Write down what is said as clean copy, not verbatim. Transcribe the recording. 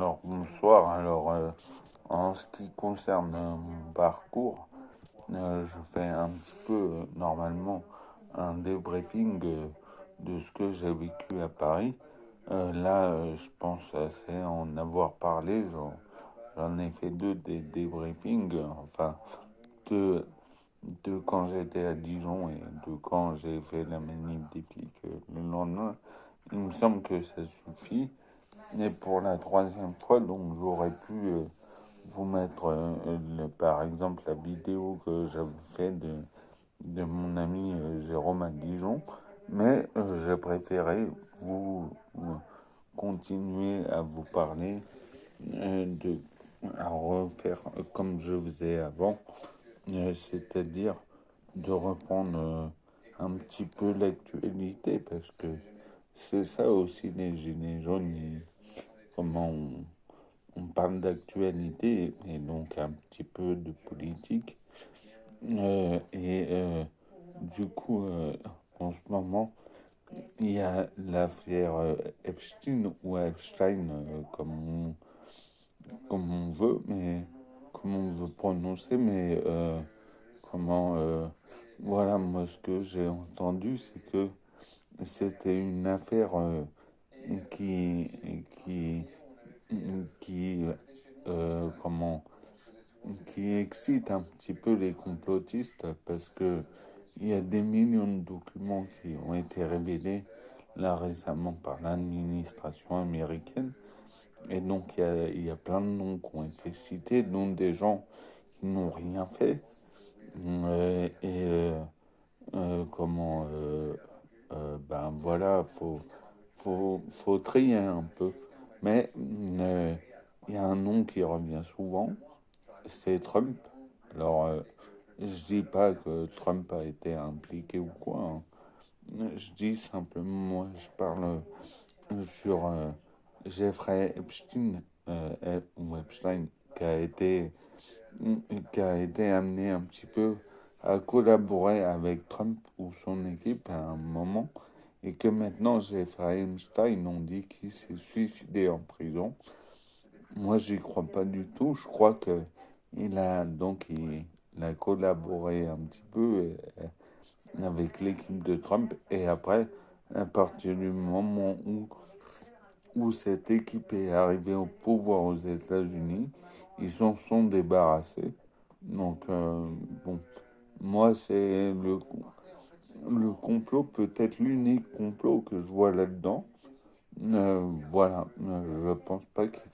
Alors bonsoir. En ce qui concerne mon parcours, je fais un petit peu normalement un débriefing de ce que j'ai vécu à Paris. Je pense assez en avoir parlé. J'en ai fait deux des débriefings, enfin deux, deux quand j'étais à Dijon et deux quand j'ai fait la manif des flics le lendemain. Il me semble que ça suffit. Et pour la troisième fois, donc j'aurais pu vous mettre, par exemple, la vidéo que j'avais fait de mon ami Jérôme à Dijon, mais j'ai préféré continuer à vous parler, à refaire comme je faisais avant, c'est-à-dire de reprendre un petit peu l'actualité, parce que c'est ça aussi les gilets jaunes, comment on parle d'actualité et donc un petit peu de politique. Euh, et euh, en ce moment, il y a l'affaire Epstein ou Epstein, comme on veut, mais comme on veut prononcer, mais comment. Voilà, moi ce que j'ai entendu, c'est que c'était une affaire qui, qui, qui, comment, qui excite un petit peu les complotistes parce que il y a des millions de documents qui ont été révélés là récemment par l'administration américaine. Et donc il y a plein de noms qui ont été cités, dont des gens qui n'ont rien fait. Euh, et euh, comment Ben voilà, faut trier un peu. Mais il y a un nom qui revient souvent, c'est Trump. Alors, je dis pas que Trump a été impliqué ou quoi, hein. Je dis simplement, moi, je parle sur Jeffrey Epstein, ou Epstein, qui a été, qui a été amené un petit peu à collaborer avec Trump ou son équipe à un moment, et que maintenant Jeffrey Epstein, on dit qu'il s'est suicidé en prison. Moi, j'y crois pas du tout. Je crois que il a collaboré un petit peu avec l'équipe de Trump. Et après, à partir du moment où cette équipe est arrivée au pouvoir aux États-Unis, ils s'en sont débarrassés. Donc, bon, moi, le complot, peut-être l'unique complot que je vois là-dedans. Voilà, je pense pas qu'il